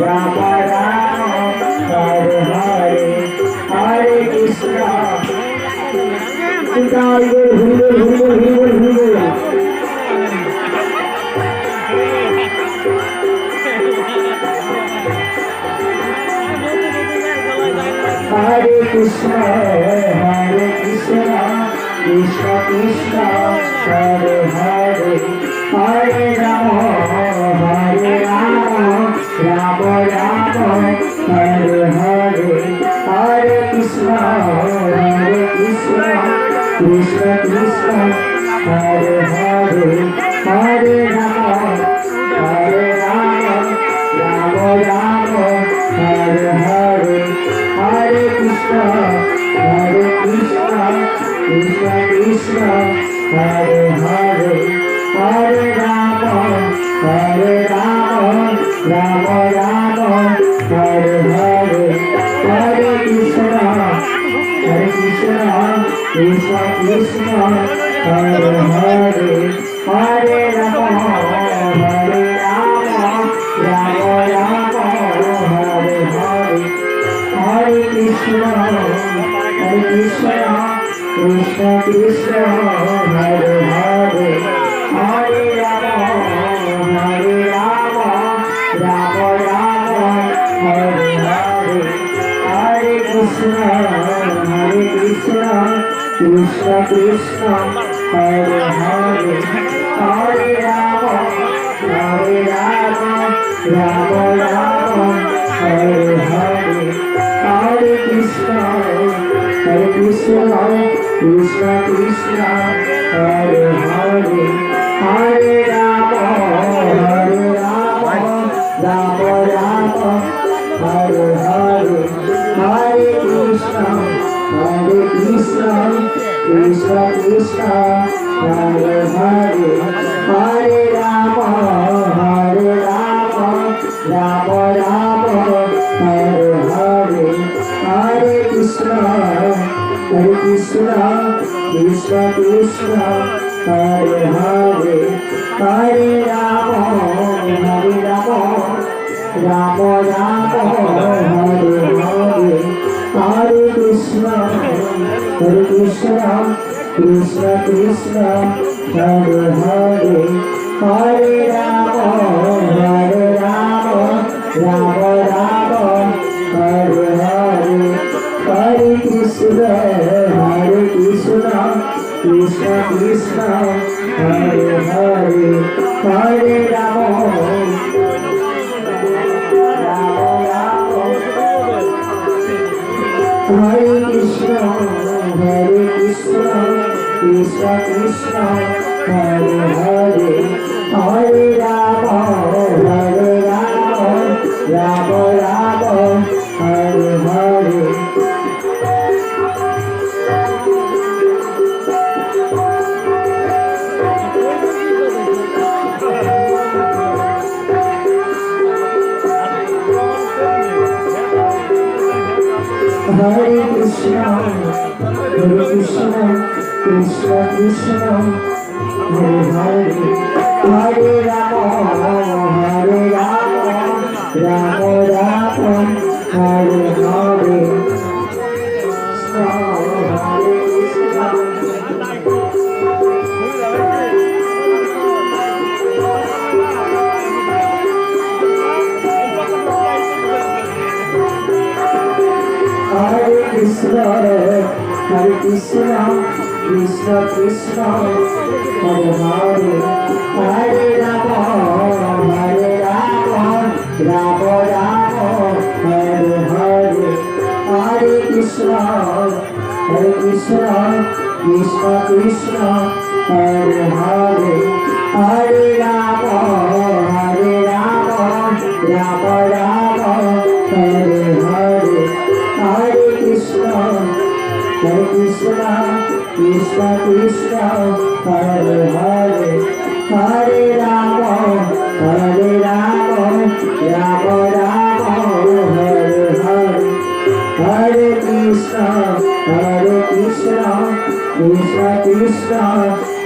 Ram Ram Hare Hare Hare Krishna Hare Krishna Krishna Krishna Hare Hare Hare Rama Rama Rama Hare Hare Hare Krishna Krishna Krishna Hare Hare Hare Rama Rama Rama Hare Hare Hare Krishna Krishna Krishna Hare Hare Hare Rama Rama Rama Hare Hare Hare Krishna Krishna Krishna Hare Hare Hare Rama Rama Rama Hare Hare Hare Krishna Krishna Krishna Hare Hare Hare Rama Rama Rama Hare Hare Hare Krishna Krishna Krishna Hare Hare Hare Rama Rama Rama Hare Hare Hare Krishna Krishna Krishna Hare Hare Hare Rama Rama Rama Hare Hare Hare Krishna Krishna Krishna Hare Hare Hare Rama Rama Rama Hare Hare Hare Krishna Krishna Krishna Hare Hare Hare Rama Rama Rama Hare Hare Hare Krishna Krishna Krishna Hare Hare Hare Rama Rama Rama Hare Hare Hare Krishna Krishna Krishna Hare Hare Hare Rama Hare Krishna Krishna Krishna Hare Hare Hare Rama Rama Rama Hare Hare Hare Krishna Krishna Krishna Hare Hare Hare Rama Rama Rama Hare Hare Krishna Krishna Krishna Hare Hare Hare Rama Rama Rama Hare Hare Hare Krishna Krishna Krishna Hare Hare Hare Rama Rama Rama Hare Hare Hare Krishna Krishna Krishna Hare Hare Hare Rama Rama Rama Hare Hare Hare Krishna Krishna Krishna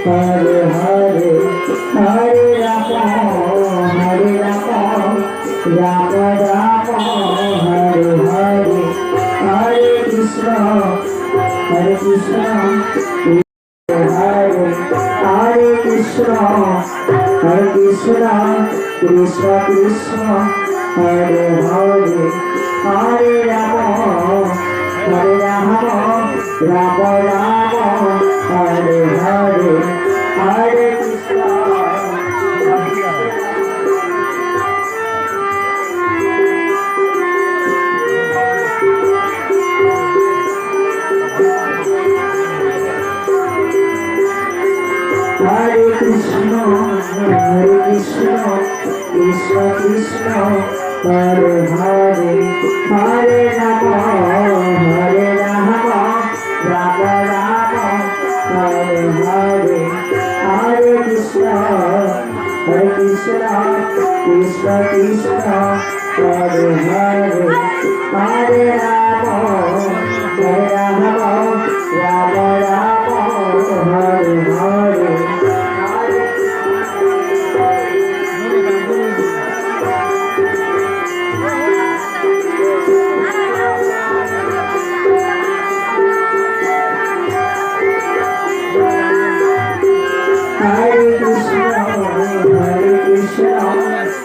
Hare Hare Hare Rama Rama Krishna Krishna Krishna Hare Hare Hare Ram Ram Ram Hare Hare Hare Krishna Hare Krishna, Krishna Krishna, Hare Hare, Hare Rama, Rama Rama, Hare Hare, Hare Krishna, Krishna Krishna, Hare Hare, Hare Rama, Rama Rama, Hare Hare. Hare Krishna,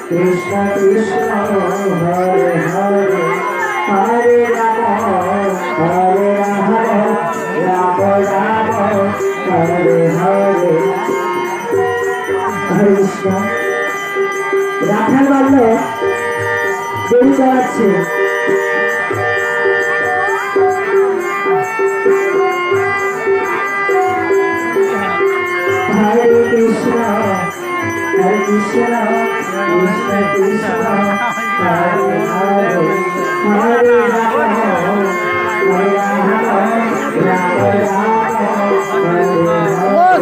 Krishna Krishna, Hare Hare, Hare Rama, Rama Rama, Hare Hare. Hare Krishna. রাখাল বলল দেরি করাচ্ছে Hare Krishna, Krishna Krishna, Hare Hare, Hare Rama, Rama Rama, Hare Hare.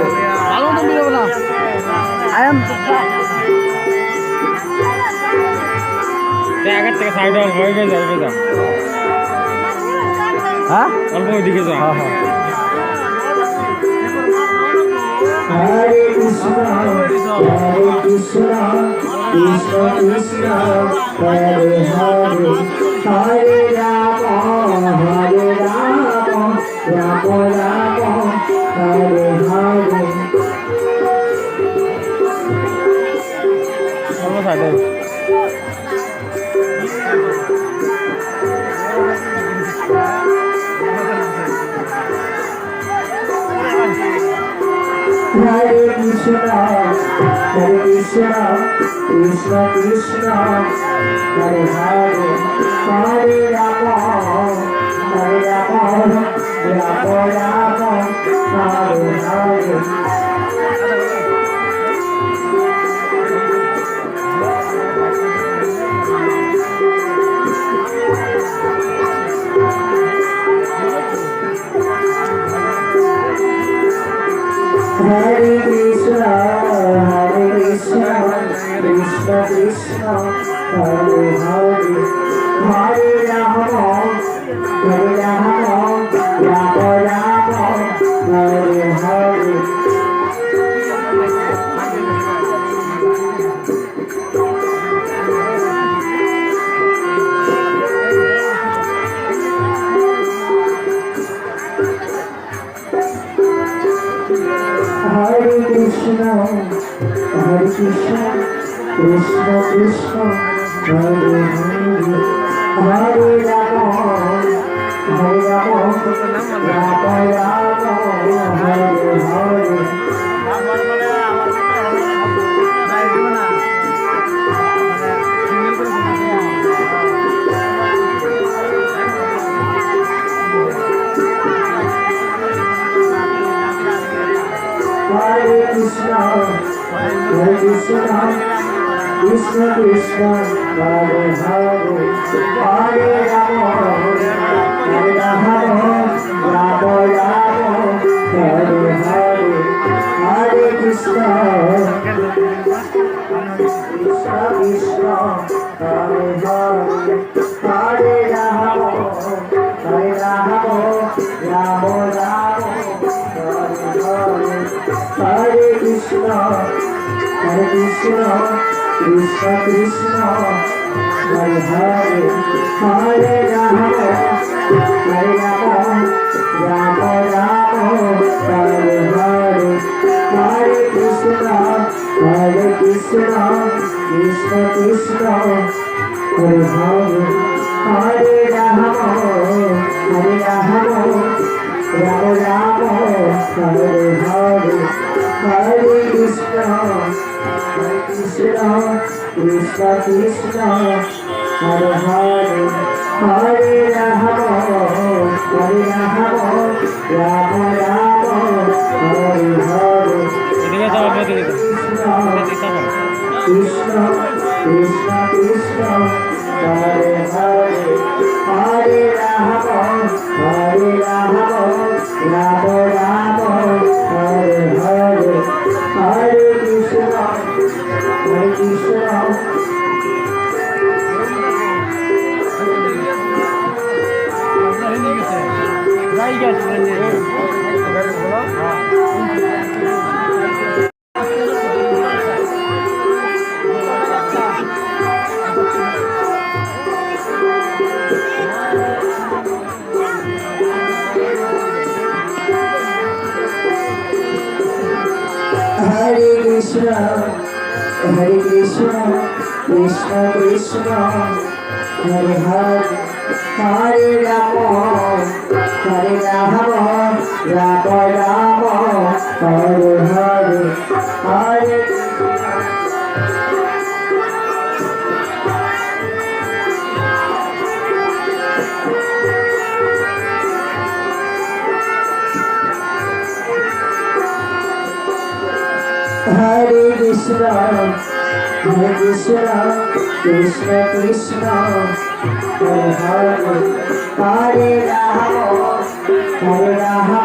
আগের থেকে side হয়ে যাও হ্যাঁ অল্প ওইদিকে যাও হ্যাঁ হ্যাঁ Hare Krishna, Krishna Krishna, Hare Hare, Hare Rama, Rama Rama, Hare Hare. অল্প side Hare Krishna, Krishna Krishna, Hare Hare, Hare Rama, Rama Rama, Hare Hare. Hare Krishna, Krishna Krishna, Hare Hare, Hare Rama, Rama Rama, Hare Hare. Hare Krishna, Krishna Krishna, Hare Hare, Hare Rama, Rama Hare Hare. Hare Krishna, Krishna Krishna, Hare Hare, Hare Rama, Rama Rama, Hare Hare, Hare Krishna, Krishna, Hare Hare, Hare Rama, Rama Rama, Hare Krishna, Krishna Krishna, Hare Hare, Hare Rama, Rama Rama, Hare Hare, Hare Krishna, Hare Krishna, Krishna Krishna, Hare Hare, Hare Rama, Hare Rama, Rama Rama, Hare Hare, Hare Krishna, Krishna Krishna, Hare Hare, Hare Rama, Hare Rama, Rama Rama, Hare Hare. এদিকে যাও এদিকে যাও এদিকে যাও Krishna, Krishna, Krishna, Hare Hare, Hare Rama, Hare Rama, Rama Rama, Hare Hare, Hare Krishna, Hare Krishna. Hare Krishna, Hare Krishna, Krishna Krishna, Hare Hare, Hare Rama, Hare Rama, Rama Rama, Hare Hare, Hare Hare Krishna, Hare Krishna, Krishna Krishna, Hare Hare, Hare Rama, Hare Rama, Rama Rama, Hare Hare. Hare Krishna, Hare Krishna, Krishna Krishna, Hare Hare, Hare Rama, Hare Rama,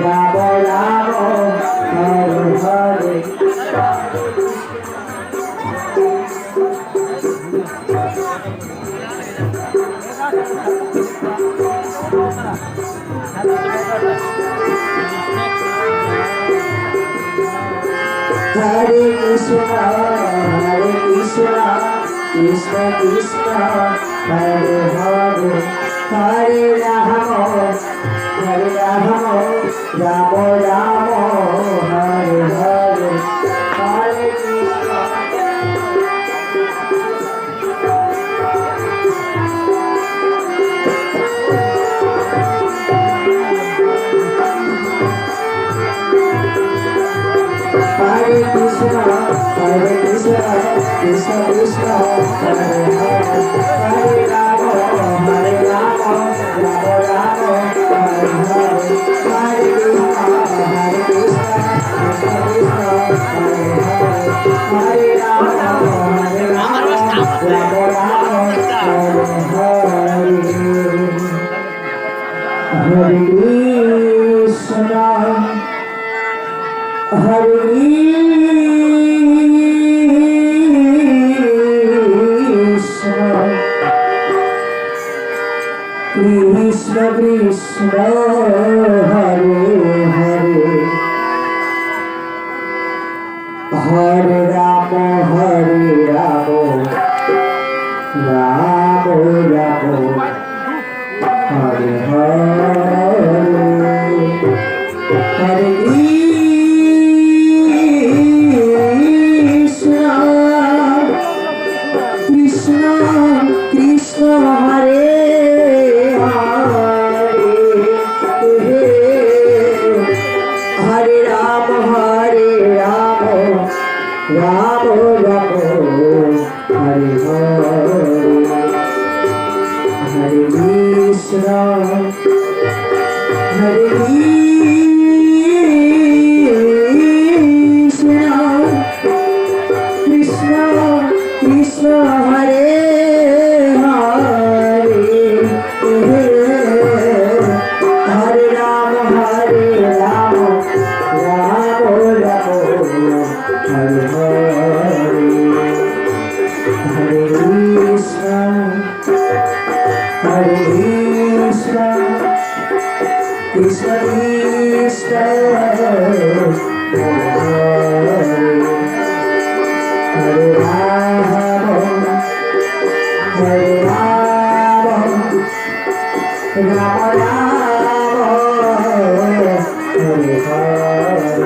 Rama Rama, Hare Hare, Hare Krishna. Hare Krishna, Hare Krishna, Krishna Krishna, Hare Hare, Hare Rama, Hare Rama, Rama Rama, Hare Hare, Hare Krishna, Hare Krishna, Krishna Krishna, Hare Hare, Hare Rama, Hare Rama, Rama Rama, Hare Hare. Hare Krishna, Hare Krishna, Krishna Krishna, Hare Hare, Hare Rama, Hare Rama, Rama Rama, Hare Hare, Hare Krishna, Krishna Hare Hare, Hare Rama, Hare Rama, Rama Rama, Hare Hare, Hare Krishna, Hare Krishna, Krishna Hare Hare, Hare Rama, Hare Rama, Rama Rama, Hare Hare, Hare Krishna, Hare Krishna, Krishna Krishna, Hare Rama, Hare Rama, Rama Rama, Hare Hare,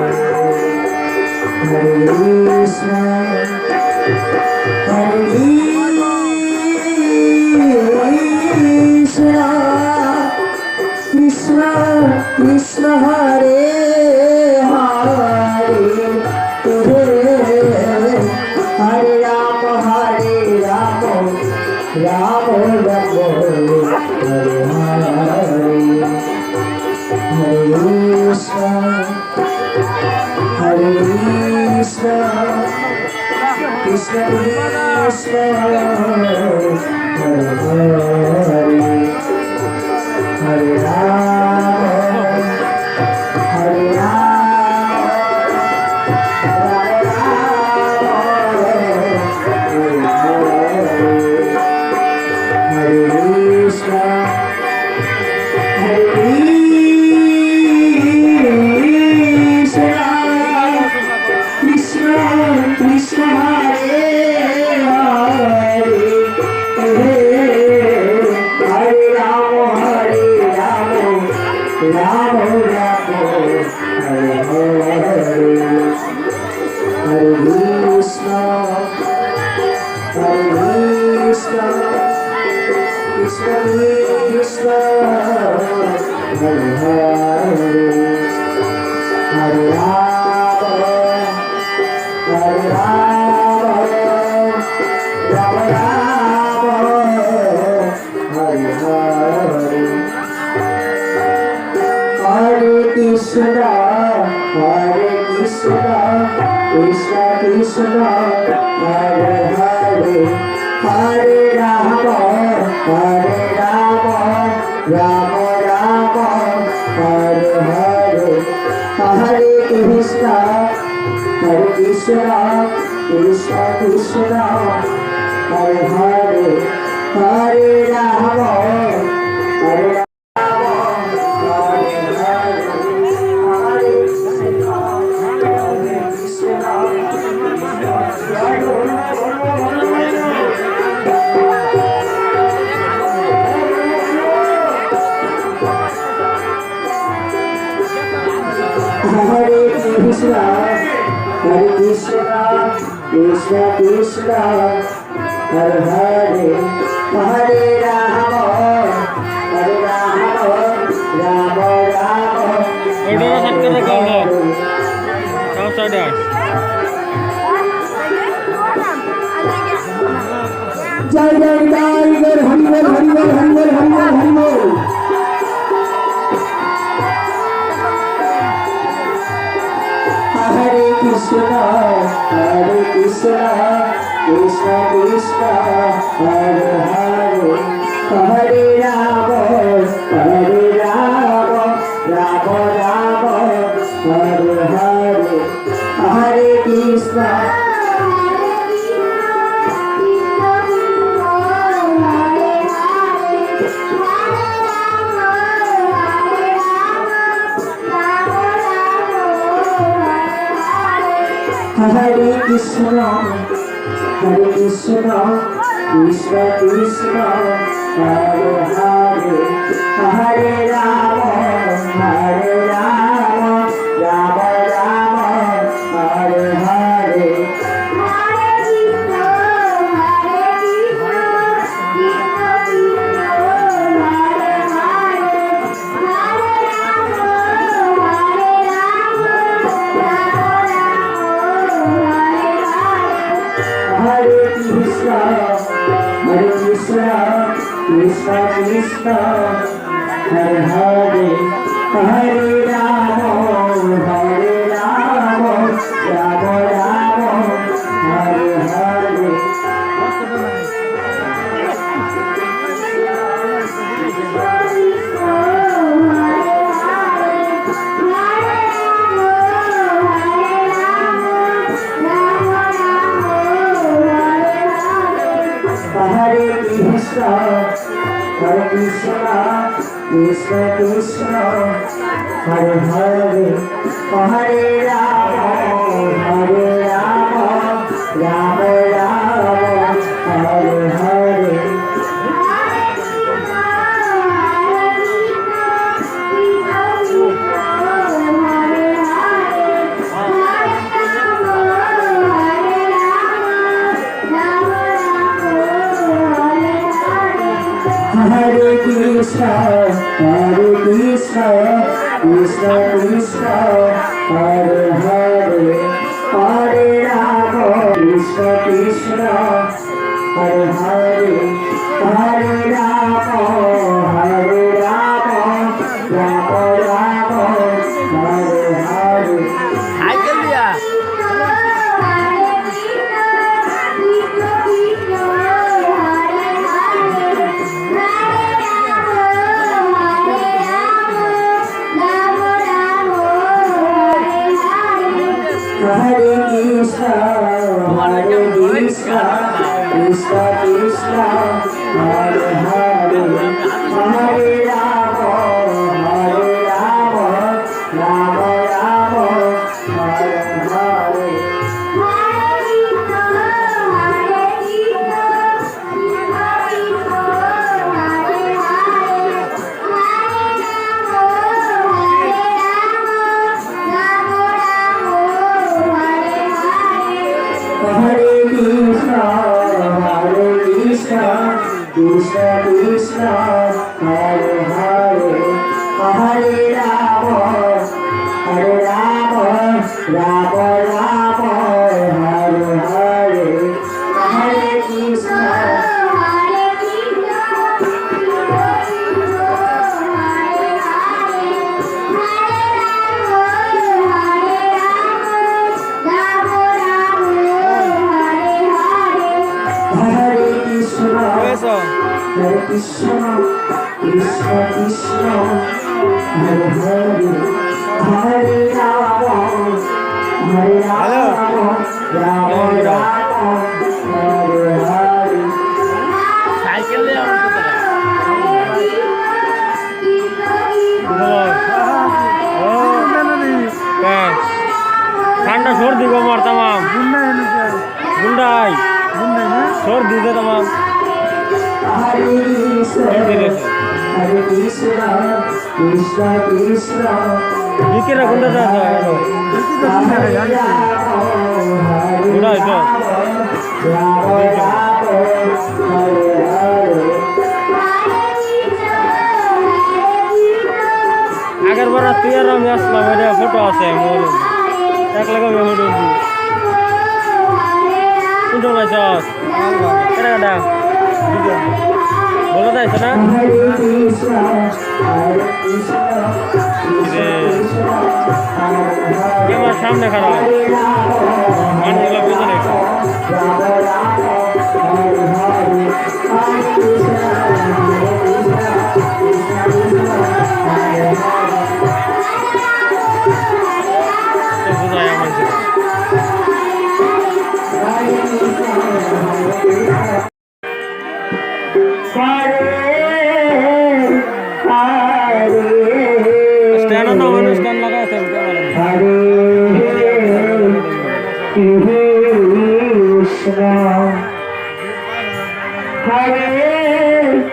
Hare Krishna, Krishna Krishna, Hare Hare, Hare Rama, Krishna Krishna, Hare Hare, Hare Rama, Hare Rama, Rama Rama, Hare Hare. Cycle দিয়া Hare Krishna, Krishna Krishna, Hare Hare, Hare Rama, Hare Rama, Rama Rama, Hare Hare. Hare Krishna, Krishna Krishna, Hare Hare, Hare Rama, Rama Rama, Hare Hare, Hare Krishna. Hare Krishna, হয়েছ Hare Krishna, Krishna Krishna, Hare Hare, Hare Rama, Rama Rama, Hare Hare. Cycle দিয়ে আমার কোথায় ঠান্ডা সর্দি গো মার তামাম গুন্ডাই সর্দি দে তামাম Hare Krishna, Hare Krishna, Krishna Krishna, বিকেরা গুন্ডা যা Hare Rama, গুন্ডা Hare তো Rama, Hare Hare. আগের বার তুই আর আমি আসলাম এটা ফটো আছে মোর এক লাগা আমি ফটো কোনটা নাই চাস এটা কাটা বলো তাই না Hare Krishna, Hare Krishna, Krishna Krishna, Hare Hare. আমার সামনে খারাপ Hare Rama, মানুষগুলো বুঝে নেই Rama Rama, Hare Hare. Hare Krishna, Hare Krishna, Krishna Krishna, Hare Hare. তো বুঝায় আমার Hare Krishna, Hare Krishna. Stand না মানে স্ট্যান্ড লাগাতে হবে Hare Krishna, Hare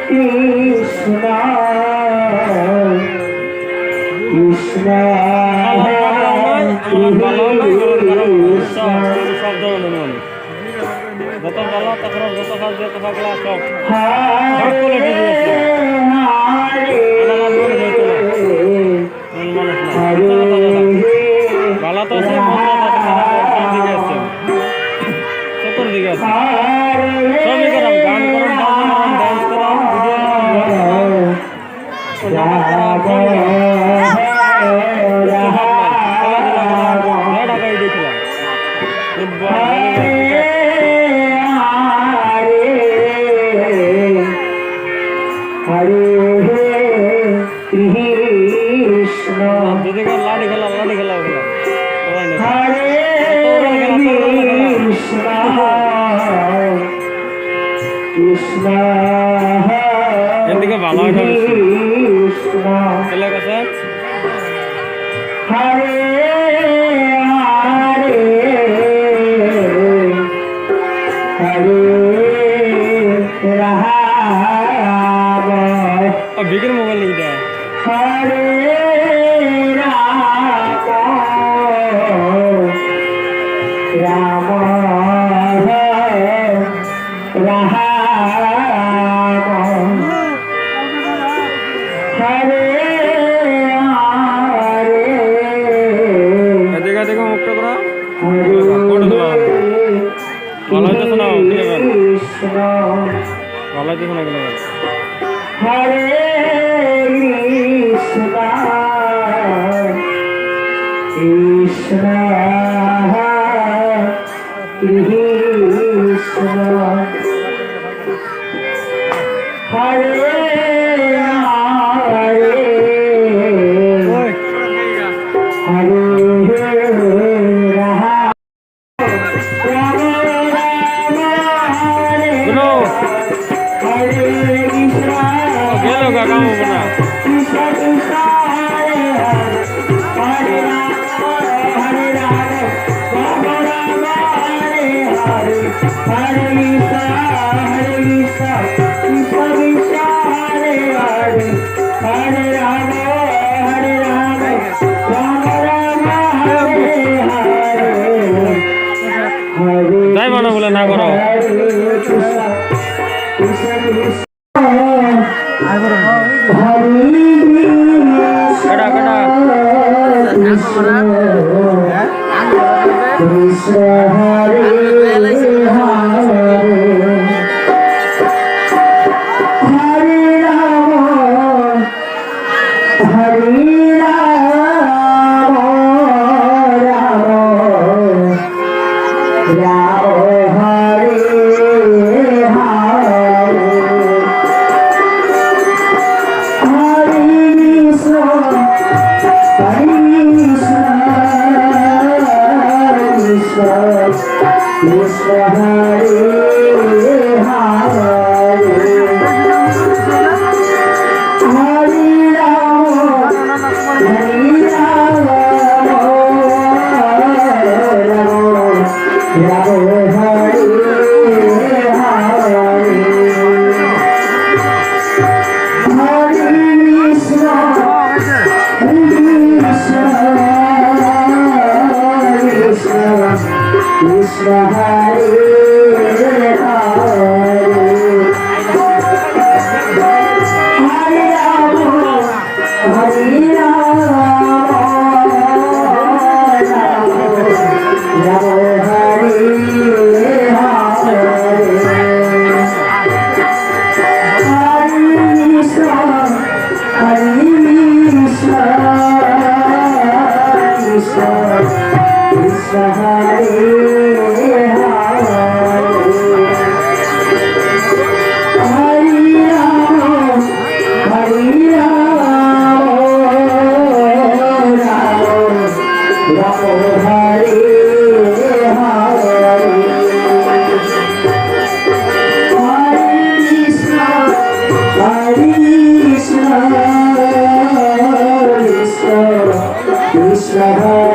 Krishna, Krishna Krishna, সব ধরনের মানুষ যত ভালো তখন যত কাজ যত থাকলা সব Hare ভালো তো আছে দিকে আছে চতুর দিকে আছে সবই করাম গান করাম বাজনা করাম ডান্স করাম ঢাকায় দেখলাম দুদিকে লাঠি খেলা ওগুলা Hare Krishna, Krishna এদিকে ভালো হয় Krishna, খেলা কথা Hare Hare, Hare Rama, বিকের মোবাইল লিখে Hare Rama, Rama Rama, গাও দিলে গান কৃষ্ণ ভালো দিছো না গেলে গান হরে কৃষ্ণ কৃষ্ণ কৃষ্ণ হরে গেল গা কাম হবে না তাই মনে বলে না করো কেডা কেডা কৃষ্ণ হরে হরে রাম হরে রাম রাম রাম হরে হরে কৃষ্ণ কৃষ্ণ হরে হরে রাম রাম হরে হরে কৃষ্ণ কৃষ্ণ হরে হরে রাম হরে রাম রাম হরে Krishna Hare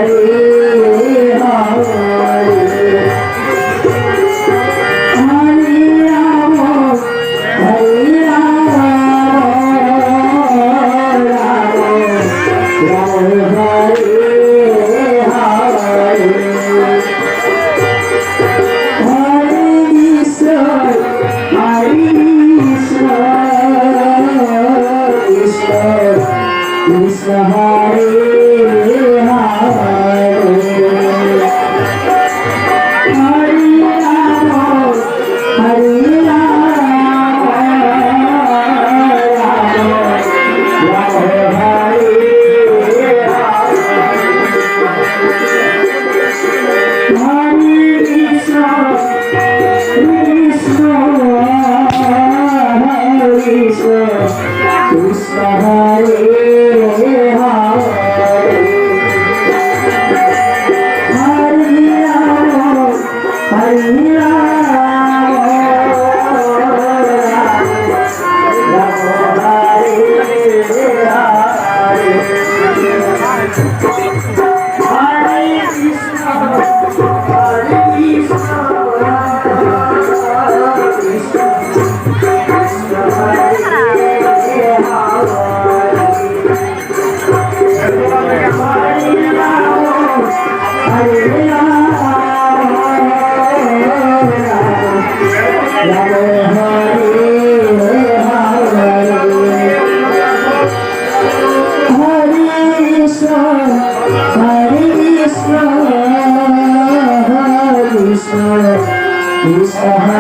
Krishna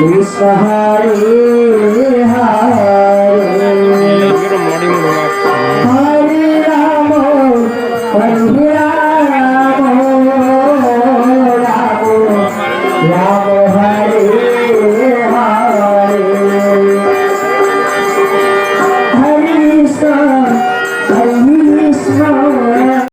Krishna Hare Hare Hare Rama Rama Rama